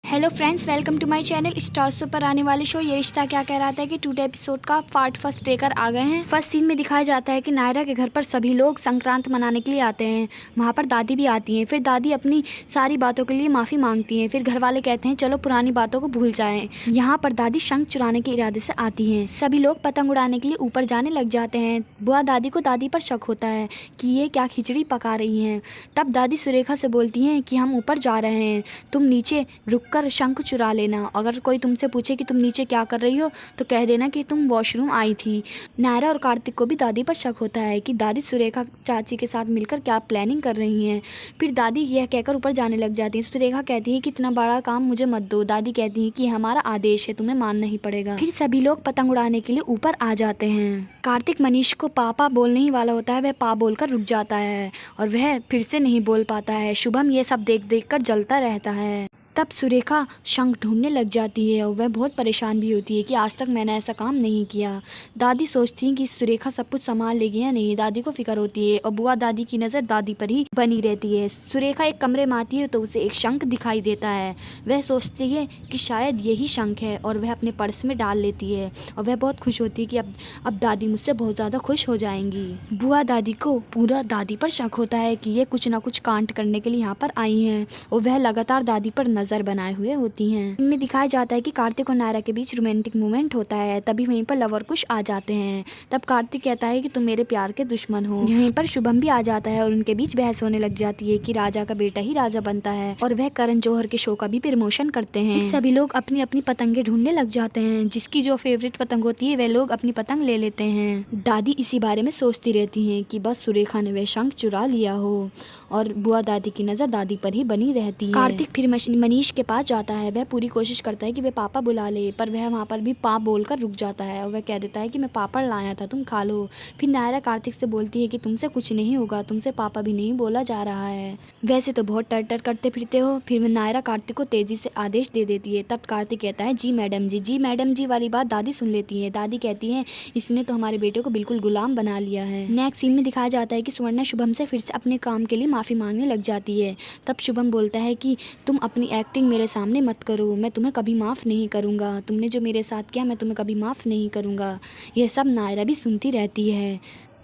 Hello friends, welcome to my channel. Stars पर आने वाले शो ये रिश्ता क्या कहलाता है कि टुडे एपिसोड का पार्ट फर्स्ट लेकर आ गए हैं। फर्स्ट सीन में दिखाया जाता है कि नायरा के घर पर सभी लोग संक्रांत मनाने के लिए आते हैं। वहाँ पर दादी भी आती हैं। फिर दादी अपनी सारी बातों के लिए माफ़ी मांगती हैं। फिर घर वाले कहते हैं चलो पुरानी बातों को भूल जाएं। यहाँ पर दादी शंख चुराने के इरादे से आती हैं। सभी लोग पतंग उड़ाने के लिए ऊपर जाने लग जाते हैं। बुआ दादी को दादी पर शक होता है कि ये क्या खिचड़ी पका रही हैं। तब दादी सुरेखा से बोलती हैं कि हम ऊपर जा रहे हैं, तुम नीचे रुक शंख चुरा लेना। अगर कोई तुमसे पूछे कि तुम नीचे क्या कर रही हो तो कह देना कि तुम वॉशरूम आई थी। नायरा और कार्तिक को भी दादी पर शक होता है कि दादी सुरेखा चाची के साथ मिलकर क्या प्लानिंग कर रही हैं। फिर दादी यह कहकर ऊपर जाने लग जाती है। सुरेखा कहती है कि इतना बड़ा काम मुझे मत दो। दादी कहती है कि हमारा आदेश है, तुम्हें मानना ही पड़ेगा। फिर सभी लोग पतंग उड़ाने के लिए ऊपर आ जाते हैं। कार्तिक मनीष को पापा बोलने ही वाला होता है, वह पा बोलकर रुक जाता है और वह फिर से नहीं बोल पाता है। शुभम ये सब देख देख कर जलता रहता है। तब सुरेखा शंख ढूंढने लग जाती है और वह बहुत परेशान भी होती है कि आज तक मैंने ऐसा काम नहीं किया। दादी सोचती हैं कि सुरेखा सब कुछ संभाल लेगी या नहीं। दादी को फिक्र होती है और बुआ दादी की नज़र दादी पर ही बनी रहती है। सुरेखा एक कमरे में आती है तो उसे एक शंख दिखाई देता है। वह सोचती है कि शायद यही शंख है और वह अपने पर्स में डाल लेती है और वह बहुत खुश होती है कि अब दादी मुझसे बहुत ज़्यादा खुश हो जाएंगी। बुआ दादी को पूरा दादी पर शक होता है कि ये कुछ ना कुछ कांड करने के लिए यहाँ पर आई हैं और वह लगातार दादी पर नजर बनाए हुए होती हैं। इनमें दिखाया जाता है कि कार्तिक और नायरा के बीच रोमांटिक मूवमेंट होता है। तभी वहीं पर लवर कुश आ जाते हैं। तब कार्तिक कहता है कि तुम मेरे प्यार के दुश्मन हो। यहीं पर शुभम भी आ जाता है और उनके बीच बहस होने लग जाती है कि राजा का बेटा ही राजा बनता है और वह करण जौहर के शो का भी प्रमोशन करते हैं। सभी लोग अपनी अपनी पतंगे ढूंढने लग जाते हैं। जिसकी जो फेवरेट पतंग होती है वह लोग अपनी पतंग ले लेते हैं। दादी इसी बारे में सोचती रहती है कि बस सुरेखा ने वह शंख चुरा लिया हो और बुआ दादी की नजर दादी पर ही बनी रहती है। कार्तिक फिर मनीष के पास जाता है। वह पूरी कोशिश करता है कि वह पापा बुला ले, पर वह वहाँ पर भी पाप बोलकर रुक जाता है और वह कह देता है कि मैं पापड़ लाया था, तुम खा लो। फिर नायरा कार्तिक से बोलती है कि तुमसे कुछ नहीं होगा, तुमसे पापा भी नहीं बोला जा रहा है, वैसे तो बहुत टर टर करते फिरते हो। फिर नायरा कार्तिक को तेजी से आदेश दे देती है। तब कार्तिक कहता है जी मैडम जी। जी मैडम जी वाली बात दादी सुन लेती है। दादी कहती है इसने तो हमारे बेटे को बिल्कुल गुलाम बना लिया है। नेक्स्ट सीन में दिखाया जाता है कि सुवर्णा शुभम से फिर से अपने काम के लिए माफी मांगने लग जाती है। तब शुभम बोलता है कि तुम अपनी एक्टिंग मेरे सामने मत करो, मैं तुम्हें कभी माफ़ नहीं करूँगा। तुमने जो मेरे साथ किया मैं तुम्हें कभी माफ़ नहीं करूँगा। यह सब नायरा भी सुनती रहती है।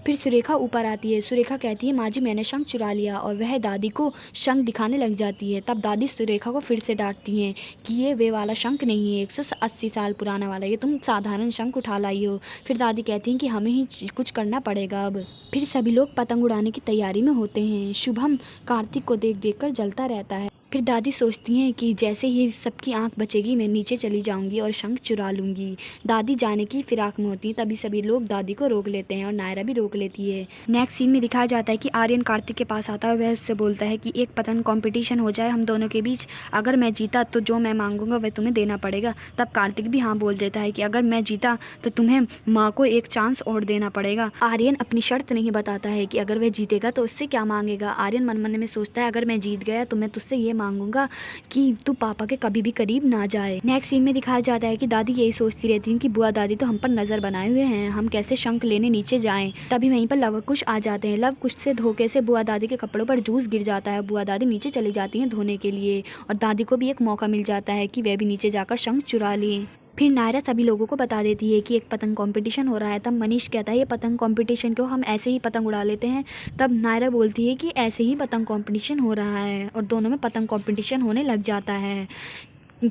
फिर सुरेखा ऊपर आती है। सुरेखा कहती है माँ जी मैंने शंख चुरा लिया और वह दादी को शंख दिखाने लग जाती है। तब दादी सुरेखा को फिर से डांटती हैं कि ये वे वाला शंख नहीं है, 180 साल पुराना वाला, ये तुम साधारण शंख उठा लाई हो। फिर दादी कहती हैं कि हमें ही कुछ करना पड़ेगा अब। फिर सभी लोग पतंग उड़ाने की तैयारी में होते हैं। शुभम कार्तिक को देख देख कर जलता रहता है। फिर दादी सोचती हैं कि जैसे ही सबकी आंख बचेगी मैं नीचे चली जाऊंगी और शंख चुरा लूंगी। दादी जाने की फिराक में होती है। तभी सभी लोग दादी को रोक लेते हैं और नायरा भी रोक लेती है। नेक्स्ट सीन में दिखाया जाता है कि आर्यन कार्तिक के पास आता है। वह उससे बोलता है कि एक पतंग कंपटीशन हो जाए हम दोनों के बीच, अगर मैं जीता तो जो मैं मांगूंगा वह तुम्हें देना पड़ेगा। तब कार्तिक भी हाँ बोल देता है कि अगर मैं जीता तो तुम्हें माँ को एक चांस और देना पड़ेगा। आर्यन अपनी शर्त नहीं बताता है कि अगर वह जीतेगा तो उससे क्या मांगेगा। आर्यन मन मन में सोचता है अगर मैं जीत गया तो मैं तुझसे ये मांगूंगा कि तू पापा के कभी भी करीब ना जाए। नेक्स्ट सीन में दिखाया जाता है कि दादी यही सोचती रहती है कि बुआ दादी तो हम पर नजर बनाए हुए हैं, हम कैसे शंख लेने नीचे जाएं। तभी वहीं पर लव कुश आ जाते हैं। लव कुश से धोखे से बुआ दादी के कपड़ों पर जूस गिर जाता है। बुआ दादी नीचे चली जाती हैं धोने के लिए और दादी को भी एक मौका मिल जाता है कि वह भी नीचे जाकर शंख चुरा लें। फिर नायरा सभी लोगों को बता देती है कि एक पतंग कंपटीशन हो रहा है। तब मनीष कहता है ये पतंग कंपटीशन क्यों, हम ऐसे ही पतंग उड़ा लेते हैं। तब नायरा बोलती है कि ऐसे ही पतंग कंपटीशन हो रहा है और दोनों में पतंग कंपटीशन होने लग जाता है।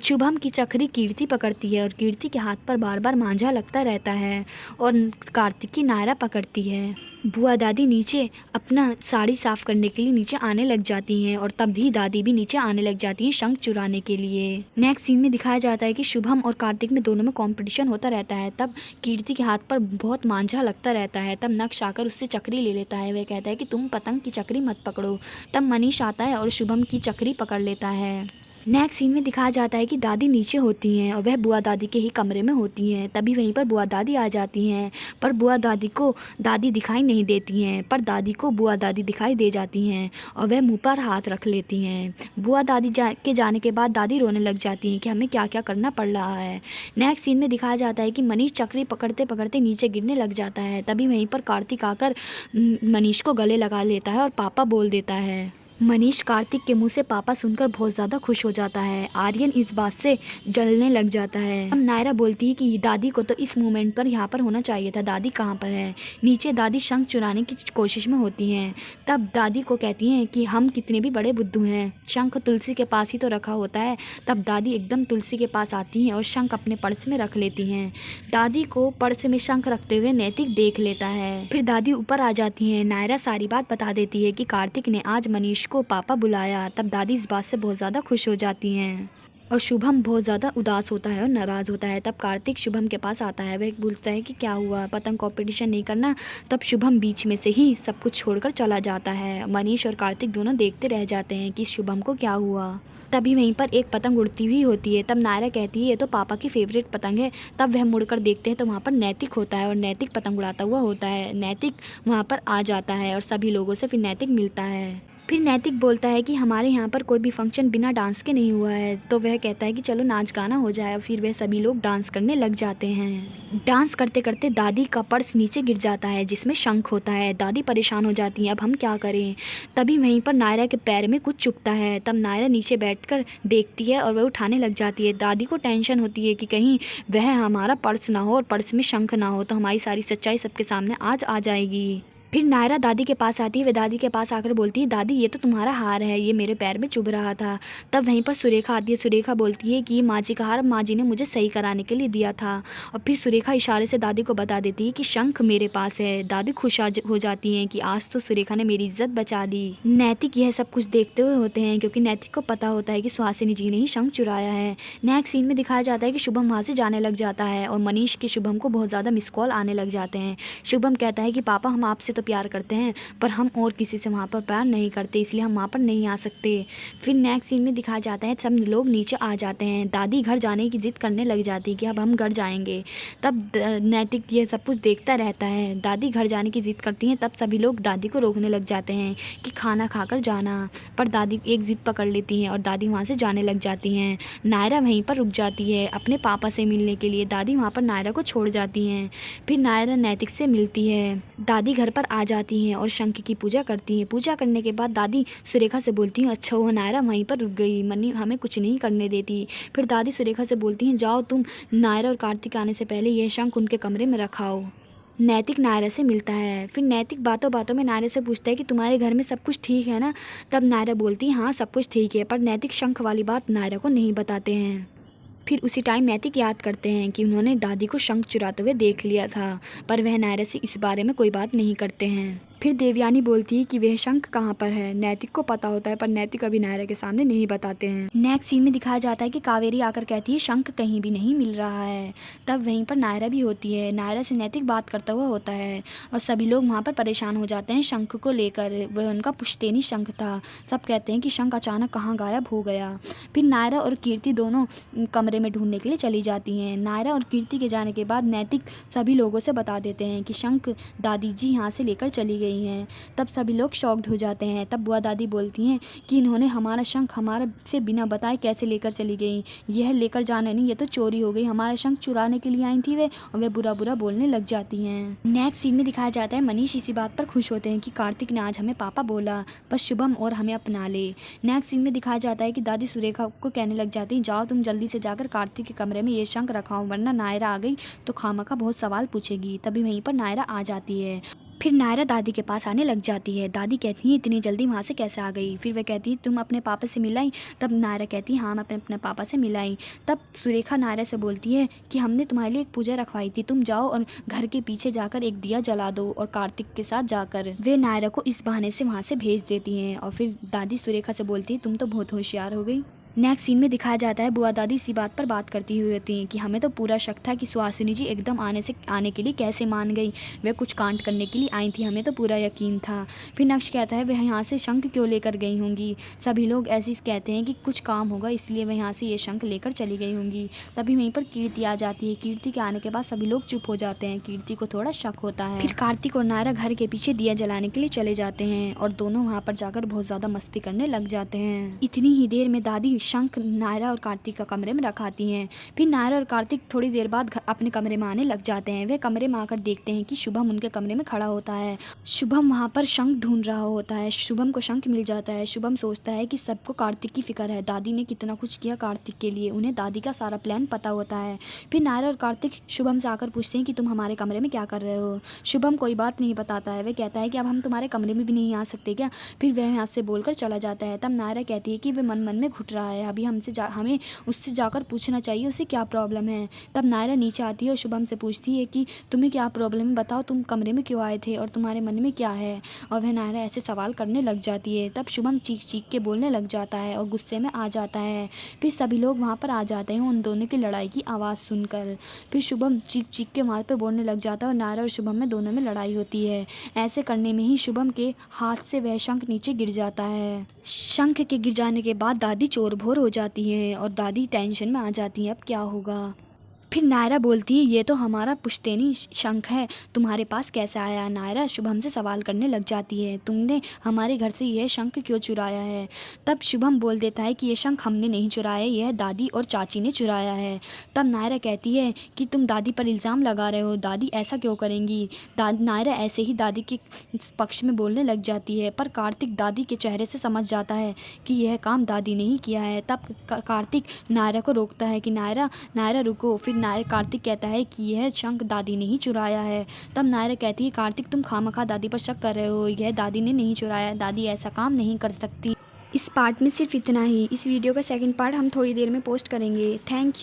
शुभम की चक्री कीर्ति पकड़ती है और कीर्ति के हाथ पर बार बार मांझा लगता रहता है और कार्तिक की नायरा पकड़ती है। बुआ दादी नीचे अपना साड़ी साफ करने के लिए नीचे आने लग जाती हैं और तभी दादी भी नीचे आने लग जाती हैं शंख चुराने के लिए। नेक्स्ट सीन में दिखाया जाता है कि शुभम और कार्तिक में दोनों में कंपटीशन होता रहता है। तब कीर्ति के हाथ पर बहुत मांझा लगता रहता है। तब नक्श आकर उससे चक्री ले लेता है। वह कहता है कि तुम पतंग की चक्री मत पकड़ो। तब मनीष आता है और शुभम की चक्री पकड़ लेता है। नेक्स्ट सीन में दिखाया जाता है कि दादी नीचे होती हैं और वह बुआ दादी के ही कमरे में होती हैं। तभी वहीं पर बुआ दादी आ जाती हैं, पर बुआ दादी को दादी दिखाई नहीं देती हैं, पर दादी को बुआ दादी दिखाई दे जाती हैं और वह मुंह पर हाथ रख लेती हैं। बुआ दादी के जाने के बाद दादी रोने लग जाती हैं कि हमें क्या क्या करना पड़ रहा है। नेक्स्ट सीन में दिखाया जाता है कि मनीष चक्री पकड़ते पकड़ते नीचे गिरने लग जाता है। तभी वहीं पर कार्तिक आकर मनीष को गले लगा लेता है और पापा बोल देता है। मनीष कार्तिक के मुंह से पापा सुनकर बहुत ज़्यादा खुश हो जाता है। आर्यन इस बात से जलने लग जाता है। अब नायरा बोलती है कि दादी को तो इस मोमेंट पर यहाँ पर होना चाहिए था, दादी कहाँ पर है। नीचे दादी शंख चुराने की कोशिश में होती हैं। तब दादी को कहती हैं कि हम कितने भी बड़े बुद्धू हैं, शंख तुलसी के पास ही तो रखा होता है। तब दादी एकदम तुलसी के पास आती हैं और शंख अपने पर्स में रख लेती हैं। दादी को पर्स में शंख रखते हुए नैतिक देख लेता है। फिर दादी ऊपर आ जाती हैं। नायरा सारी बात बता देती है कि कार्तिक ने आज मनीष को पापा बुलाया। तब दादी इस बात से बहुत ज़्यादा खुश हो जाती हैं और शुभम बहुत ज़्यादा उदास होता है और नाराज़ होता है। तब कार्तिक शुभम के पास आता है। वह पूछता है कि क्या हुआ, पतंग कंपटीशन नहीं करना। तब शुभम बीच में से ही सब कुछ छोड़कर चला जाता है। मनीष और कार्तिक दोनों देखते रह जाते हैं कि शुभम को क्या हुआ। तभी वहीं पर एक पतंग उड़ती हुई होती है। तब नायरा कहती है ये तो पापा की फेवरेट पतंग है। तब वह मुड़कर देखते हैं तो वहाँ पर नैतिक होता है और नैतिक पतंग उड़ाता हुआ होता है। नैतिक वहाँ पर आ जाता है और सभी लोगों से फिर नैतिक मिलता है। फिर नैतिक बोलता है कि हमारे यहाँ पर कोई भी फंक्शन बिना डांस के नहीं हुआ है। तो वह कहता है कि चलो नाच गाना हो जाए। फिर वह सभी लोग डांस करने लग जाते हैं। डांस करते करते दादी का पर्स नीचे गिर जाता है जिसमें शंख होता है। दादी परेशान हो जाती है, अब हम क्या करें। तभी वहीं पर नायरा के पैर में कुछ चुभता है। तब नायरा नीचे बैठकर देखती है और वह उठाने लग जाती है। दादी को टेंशन होती है कि कहीं वह हमारा पर्स ना हो और पर्स में शंख ना हो तो हमारी सारी सच्चाई सबके सामने आज आ जाएगी। फिर नायरा दादी के पास आती है। वह दादी के पास आकर बोलती है दादी ये तो तुम्हारा हार है, ये मेरे पैर में चुभ रहा था। तब वहीं पर सुरेखा आती है। सुरेखा बोलती है कि माँ जी का हार माँ जी ने मुझे सही कराने के लिए दिया था। और फिर सुरेखा इशारे से दादी को बता देती है कि शंख मेरे पास है। दादी खुश हो जाती हैं कि आज तो सुरेखा ने मेरी इज्जत बचा दी। नैतिक यह सब कुछ देखते हुए होते हैं क्योंकि नैतिक को पता होता है कि सुहासिनी जी ने ही शंख चुराया है। नेक्स्ट सीन में दिखाया जाता है कि शुभम वहाँ से जाने लग जाता है और मनीष के शुभम को बहुत ज़्यादा मिस कॉल आने लग जाते हैं। शुभम कहता है कि पापा हम आपसे तो प्यार करते हैं पर हम और किसी से वहाँ पर प्यार नहीं करते, इसलिए हम वहाँ पर नहीं आ सकते। फिर नेक्स्ट सीन में दिखाया जाता है सब लोग नीचे आ जाते हैं। दादी घर जाने की जिद करने लग जाती है कि अब हम घर जाएंगे। तब नैतिक ये सब कुछ देखता रहता है। दादी घर जाने की जिद करती हैं। तब सभी लोग दादी को रोकने लग जाते हैं कि खाना खाकर जाना, पर दादी एक जिद पकड़ लेती हैं और दादी वहाँ से जाने लग जाती हैं। नायरा वहीं पर रुक जाती है अपने पापा से मिलने के लिए। दादी वहाँ पर नायरा को छोड़ जाती हैं। फिर नायरा नैतिक से मिलती है। दादी घर पर आ जाती हैं और शंख की पूजा करती हैं। पूजा करने के बाद दादी सुरेखा से बोलती हैं अच्छा हुआ नायरा वहीं पर रुक गई, मनी हमें कुछ नहीं करने देती। फिर दादी सुरेखा से बोलती हैं जाओ तुम नायरा और कार्तिक आने से पहले यह शंख उनके कमरे में रखाओ। नैतिक नायरा से मिलता है। फिर नैतिक बातों बातों में नायरा से पूछता है कि तुम्हारे घर में सब कुछ ठीक है ना। तब नायरा बोलती है हाँ सब कुछ ठीक है, पर नैतिक शंख वाली बात नायरा को नहीं बताते हैं। फिर उसी टाइम नैतिक याद करते हैं कि उन्होंने दादी को शंख चुराते हुए देख लिया था, पर वह नायरा से इस बारे में कोई बात नहीं करते हैं। फिर देवयानी बोलती है कि वह शंख कहाँ पर है। नैतिक को पता होता है पर नैतिक अभी नायरा के सामने नहीं बताते हैं। नेक्स्ट सीन में दिखाया जाता है कि कावेरी आकर कहती है शंख कहीं भी नहीं मिल रहा है। तब वहीं पर नायरा भी होती है। नायरा से नैतिक बात करता हुआ होता है और सभी लोग वहाँ पर परेशान हो जाते हैं शंख को लेकर। वह उनका पुश्तैनी शंख था। सब कहते हैं कि शंख अचानक कहाँ गायब हो गया। फिर नायरा और कीर्ति दोनों कमरे में ढूंढने के लिए चली जाती हैं। नायरा और कीर्ति के जाने के बाद नैतिक सभी लोगों से बता देते हैं कि शंख दादी जी यहाँ से लेकर चली गई हैं। तब सभी लोग शॉक्ड हो जाते हैं। तब बुआ दादी बोलती हैं कि इन्होंने हमारा शंख हमारे से बिना बताए कैसे लेकर चली गई। यह लेकर जाना नहीं, ये तो चोरी हो गई। हमारा शंख चुराने के लिए आई थी वे, और वे बुरा बुरा बोलने लग जाती हैं। नेक्स्ट सीन में दिखाया जाता है मनीष इसी बात पर खुश होते हैं कि कार्तिक ने आज हमें पापा बोला, बस शुभम और हमें अपना ले। नेक्स्ट सीन में दिखाया जाता है कि दादी सुरेखा को कहने लग जाती है जाओ तुम जल्दी से जाकर कार्तिक के कमरे में ये शंख रखाओ, वरना नायरा आ गई तो खामखा बहुत सवाल पूछेगी। तभी वहीं पर नायरा आ जाती है। फिर नायरा दादी के पास आने लग जाती है। दादी कहती है इतनी जल्दी वहाँ से कैसे आ गई। फिर वह कहती है तुम अपने पापा से मिलाई। तब नायरा कहती है हाँ मैं अपने पापा से मिलाई। तब सुरेखा नायरा से बोलती है कि हमने तुम्हारे लिए एक पूजा रखवाई थी, तुम जाओ और घर के पीछे जाकर एक दिया जला दो और कार्तिक के साथ जाकर। वे नायरा को इस बहाने से वहाँ से भेज देती हैं और फिर दादी सुरेखा से बोलती है तुम तो बहुत होशियार हो गई। नेक्स्ट सीन में दिखाया जाता है बुआ दादी इसी बात पर बात करती हुई होती हैं कि हमें तो पूरा शक था कि सुहासिनी जी एकदम आने के लिए कैसे मान गई। वे कुछ कांड करने के लिए आई थी, हमें तो पूरा यकीन था। फिर नक्श कहता है वह यहाँ से शंख क्यों लेकर गई होंगी। सभी लोग ऐसे कहते हैं कि कुछ काम होगा इसलिए वह यहाँ से ये शंख लेकर चली गई होंगी। तभी वहीं पर कीर्ति आ जाती है। कीर्ति के आने के बाद सभी लोग चुप हो जाते हैं। कीर्ति को थोड़ा शक होता है। फिर कार्तिक और नायरा घर के पीछे दिया जलाने के लिए चले जाते हैं और दोनों वहाँ पर जाकर बहुत ज़्यादा मस्ती करने लग जाते हैं। इतनी ही देर में दादी शंख नायरा और कार्तिक का कमरे में रखाती हैं। फिर नायरा और कार्तिक थोड़ी देर बाद अपने कमरे में आने लग जाते हैं। वे कमरे में आकर देखते हैं कि शुभम उनके कमरे में खड़ा होता है। शुभम वहाँ पर शंख ढूंढ रहा होता है। शुभम को शंख मिल जाता है। शुभम सोचता है कि सबको कार्तिक की फिक्र है, दादी ने कितना कुछ किया कार्तिक के लिए, उन्हें दादी का सारा प्लान पता होता है। फिर नायरा और कार्तिक शुभम से आकर पूछते हैं कि तुम हमारे कमरे में क्या कर रहे हो। शुभम कोई बात नहीं बताता है। वे कहता है कि अब हम तुम्हारे कमरे में भी नहीं आ सकते क्या। फिर वह यहाँ से बोलकर चला जाता है। तब नायरा कहती है कि वह मन मन में घुट रहा है, अभी हमें उससे जाकर पूछना चाहिए उसे क्या प्रॉब्लम है। तब नायरा नीचे आती है और शुभम से पूछती है कि तुम्हें क्या प्रॉब्लम है, बताओ तुम कमरे में क्यों आए थे और तुम्हारे मन में क्या है। और वह नायरा ऐसे सवाल करने लग जाती है। तब शुभम चीख चीख के बोलने लग जाता है और गुस्से में आ जाता है। फिर सभी लोग वहाँ पर आ जाते हैं उन दोनों की लड़ाई की आवाज़ सुनकर। फिर शुभम चीख चीख के वहाँ पर बोलने लग जाता है और नायरा और शुभम में दोनों में लड़ाई होती है। ऐसे करने में ही शुभम के हाथ से वह शंख नीचे गिर जाता है। शंख के गिर जाने के बाद दादी चोर भोर हो जाती हैं और दादी टेंशन में आ जाती हैं, अब क्या होगा। फिर नायरा बोलती है ये तो हमारा पुश्तैनी शंख है, तुम्हारे पास कैसे आया। नायरा शुभम से सवाल करने लग जाती है, तुमने हमारे घर से यह शंख क्यों चुराया है। तब शुभम बोल देता है कि यह शंख हमने नहीं चुराया, यह दादी और चाची ने चुराया है। तब नायरा कहती है कि तुम दादी पर इल्ज़ाम लगा रहे हो, दादी ऐसा क्यों करेंगी। नायरा ऐसे ही दादी के पक्ष में बोलने लग जाती है, पर कार्तिक दादी के चेहरे से समझ जाता है कि यह काम दादी ने ही किया है। तब कार्तिक नायरा को रोकता है कि नायरा रुको। फिर कार्तिक कहता है कि यह शंख दादी ने ही चुराया है। तब नायरा कहती है कार्तिक तुम खामखा दादी पर शक कर रहे हो, यह दादी ने नहीं चुराया, दादी ऐसा काम नहीं कर सकती। इस पार्ट में सिर्फ इतना ही। इस वीडियो का सेकंड पार्ट हम थोड़ी देर में पोस्ट करेंगे। Thank you.